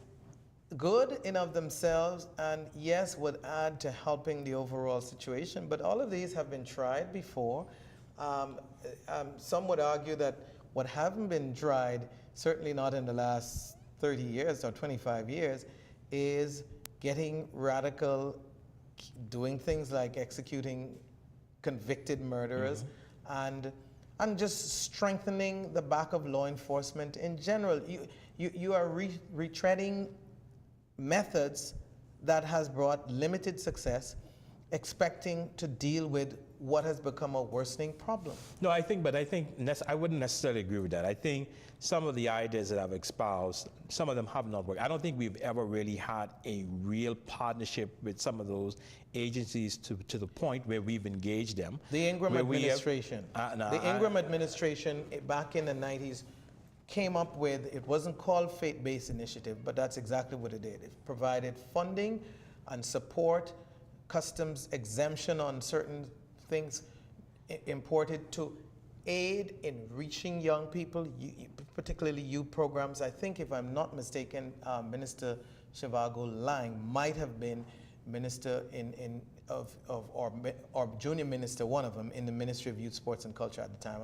good in of themselves, and yes, would add to helping the overall situation, but all of these have been tried before. Some would argue that what haven't been tried, certainly not in the last 30 years or 25 years, is getting radical, doing things like executing convicted murderers, and just strengthening the back of law enforcement in general. You are retreading methods that has brought limited success, expecting to deal with what has become a worsening problem. No, I wouldn't necessarily agree with that. I think some of the ideas that I've espoused, some of them have not worked. I don't think we've ever really had a real partnership with some of those agencies to the point where we've engaged them. The Ingram administration. The Ingram administration back in the 90s came up with, it wasn't called faith-based initiative, but that's exactly what it did. It provided funding and support, customs exemption on certain things imported to aid in reaching young people, particularly youth programs. I think, if I'm not mistaken, Minister Shivago Lang might have been minister or junior minister, one of them, in the Ministry of Youth, Sports and Culture at the time.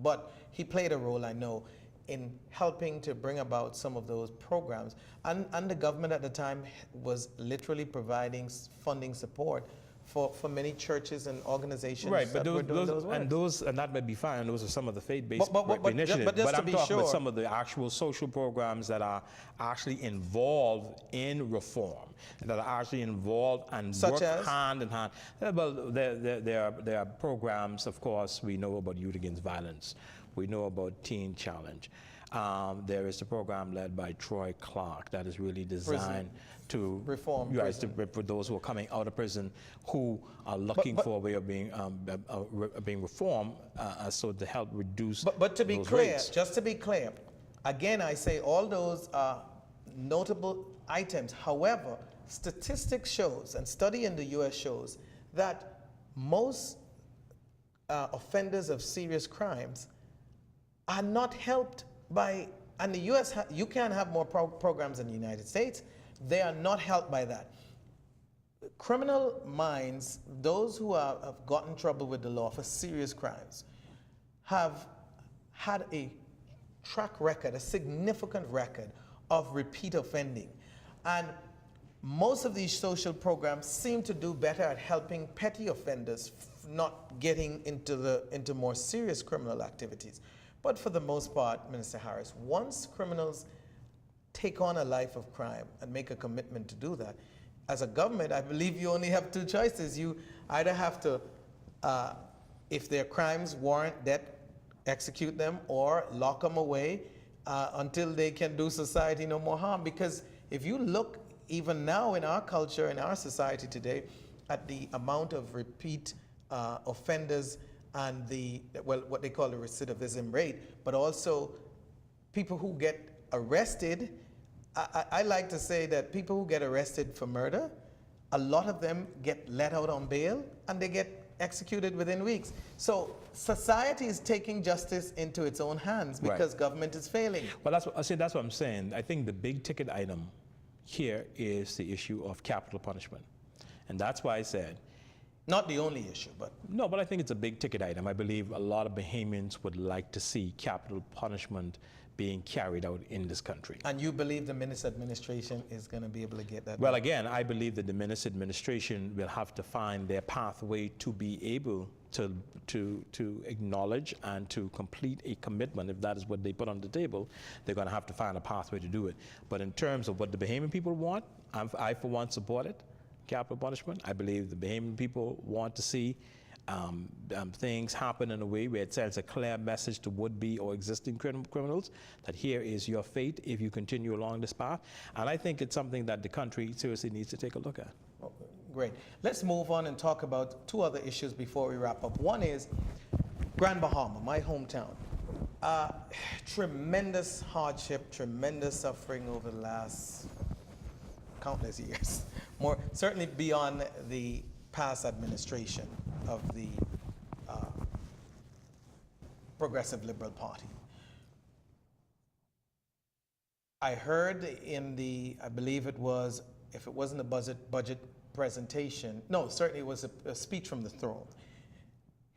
But he played a role, I know, in helping to bring about some of those programs. And the government at the time was literally providing funding support for many churches and organizations. Right, but those and that may be fine. Those are some of the faith-based initiatives. But I'm talking about some of the actual social programs that are actually involved in reform, that are actually involved and work hand in hand. Well, there are programs, of course. We know about Youth Against Violence. We know about Teen Challenge. There is a program led by Troy Clark that is really designed to reform for those who are coming out of prison who are looking for a way of being reformed, so to help reduce. But to be those clear, rates. just to be clear, again, I say all those are notable items. However, statistics shows and study in the U.S. shows that most offenders of serious crimes are not helped by, and the U.S., you can have more programs in the United States. They are not helped by that. Criminal minds, those who have gotten in trouble with the law for serious crimes, have had a track record, a significant record of repeat offending. And most of these social programs seem to do better at helping petty offenders not getting into more serious criminal activities. But for the most part, Minister Harris, once criminals take on a life of crime and make a commitment to do that, as a government, I believe you only have two choices. You either have to, if their crimes warrant death, execute them, or lock them away until they can do society no more harm. Because if you look even now in our culture, in our society today, at the amount of repeat offenders and what they call the recidivism rate, but also people who get arrested. I like to say that people who get arrested for murder, a lot of them get let out on bail and they get executed within weeks. So society is taking justice into its own hands because government is failing. Well, that's what I'm saying. I think the big ticket item here is the issue of capital punishment. And that's why I said, Not the only issue, but... No, but I think it's a big ticket item. I believe a lot of Bahamians would like to see capital punishment being carried out in this country. And you believe the Minnis administration is going to be able to get that? Well, again, I believe that the Minnis administration will have to find their pathway to be able to acknowledge and to complete a commitment. If that is what they put on the table, they're going to have to find a pathway to do it. But in terms of what the Bahamian people want, I for one support it, capital punishment. I believe the Bahamian people want to see things happen in a way where it sends a clear message to would-be or existing criminals that here is your fate if you continue along this path. And I think it's something that the country seriously needs to take a look at. Okay, great. Let's move on and talk about two other issues before we wrap up. One is Grand Bahama, my hometown. Tremendous hardship, tremendous suffering over the last countless years. More certainly beyond the past administration of the Progressive Liberal Party. I heard in the, I believe it was, if it wasn't a budget presentation, no, certainly it was a speech from the throne.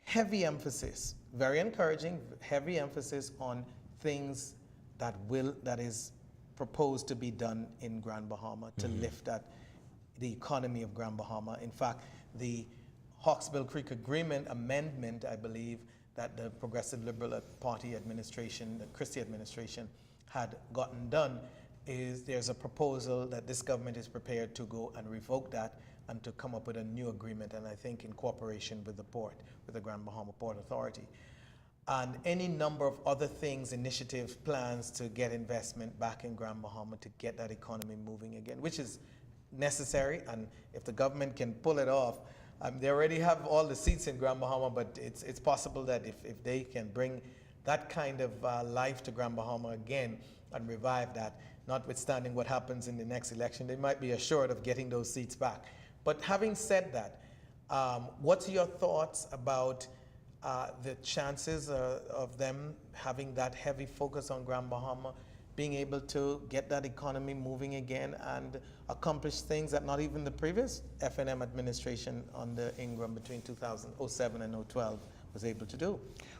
Heavy emphasis, very encouraging, heavy emphasis on things that is proposed to be done in Grand Bahama to lift the economy of Grand Bahama. In fact, the Hawksbill Creek Agreement amendment, I believe, that the Progressive Liberal Party administration, the Christie administration, had gotten done, is there's a proposal that this government is prepared to go and revoke that and to come up with a new agreement, and I think in cooperation with the port, with the Grand Bahama Port Authority. And any number of other things, initiatives, plans to get investment back in Grand Bahama to get that economy moving again, which is necessary, and if the government can pull it off, they already have all the seats in Grand Bahama, but it's possible that if they can bring that kind of life to Grand Bahama again and revive that, notwithstanding what happens in the next election, they might be assured of getting those seats back. But having said that, what's your thoughts about the chances of them having that heavy focus on Grand Bahama, being able to get that economy moving again and accomplish things that not even the previous FNM administration under Ingram between 2007 and 2012 was able to do?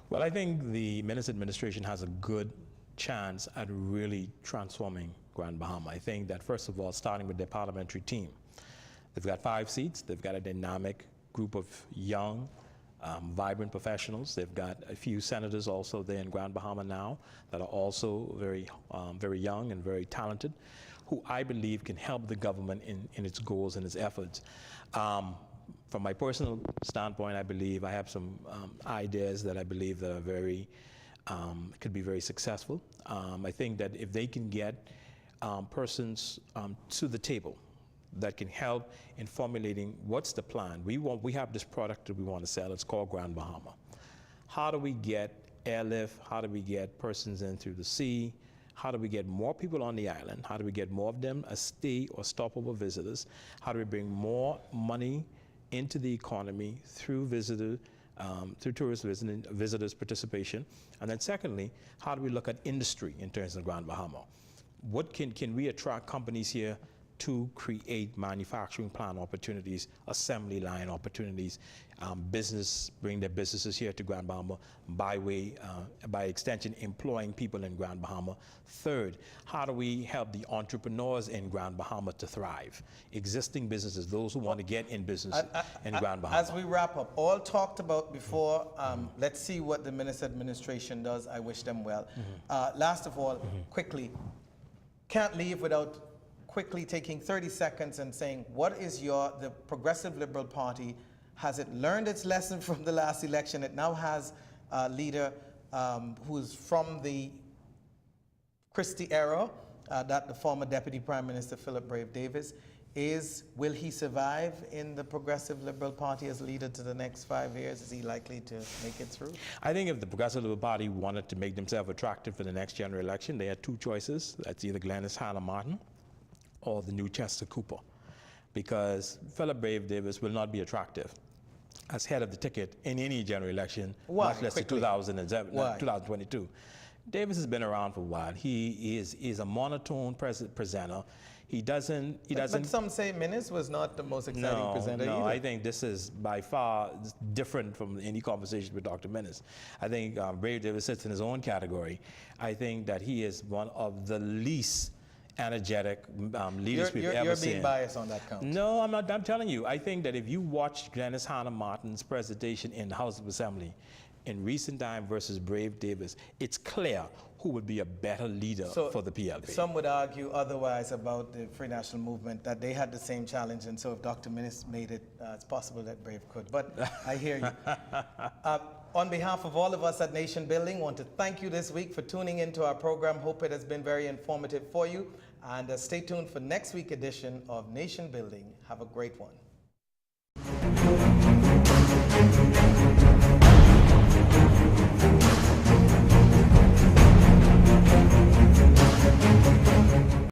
Well, I think the Minnis administration has a good chance at really transforming Grand Bahama. I think that, first of all, starting with their parliamentary team. They've got 5 seats. They've got a dynamic group of young, vibrant professionals. They've got a few senators also there in Grand Bahama now that are also very young and very talented, who I believe can help the government in its goals and its efforts. From my personal standpoint, I believe I have some ideas that I believe that are could be very successful. I think that if they can get persons to the table that can help in formulating what's the plan. We have this product that we want to sell. It's called Grand Bahama. How do we get airlift? How do we get persons in through the sea? How do we get more people on the island? How do we get more of them as stay or stopover visitors? How do we bring more money into the economy through through tourist visitors participation? And then secondly, how do we look at industry in terms of Grand Bahama? What can we attract companies here to create manufacturing plant opportunities, assembly line opportunities, bring their businesses here to Grand Bahama, by extension, employing people in Grand Bahama. Third, how do we help the entrepreneurs in Grand Bahama to thrive? Existing businesses, those who want to get in business in Grand Bahama. As we wrap up, all talked about before, let's see what the Minnis administration does. I wish them well. Last of all, quickly, can't leave without quickly taking 30 seconds and saying, what is the Progressive Liberal Party, has it learned its lesson from the last election? It now has a leader who's from the Christie era, that the former Deputy Prime Minister Philip Brave Davis. Will he survive in the Progressive Liberal Party as leader to the next 5 years? Is he likely to make it through? I think if the Progressive Liberal Party wanted to make themselves attractive for the next general election, they had 2 choices. That's either Glenys Hannah Martin or the new Chester Cooper, because Philip Brave Davis will not be attractive as head of the ticket in any general election, much less the 2022. Davis has been around for a while. He is a monotone presenter. He doesn't. But some say Minnis was not the most exciting presenter No, either. I think this is by far different from any conversation with Dr. Minnis. I think Brave Davis sits in his own category. I think that he is one of the least energetic leaders we've ever seen. You're being biased on that count. No, I'm not. I'm telling you. I think that if you watch Glennis Hannah Martin's presentation in the House of Assembly in recent time versus Brave Davis, it's clear who would be a better leader for the PLP. Some would argue otherwise about the Free National Movement, that they had the same challenge, and so if Dr. Minnis made it, it's possible that Brave could. But I hear you. On behalf of all of us at Nation Building, I want to thank you this week for tuning into our program. Hope it has been very informative for you. And stay tuned for next week's edition of Nation Building. Have a great one.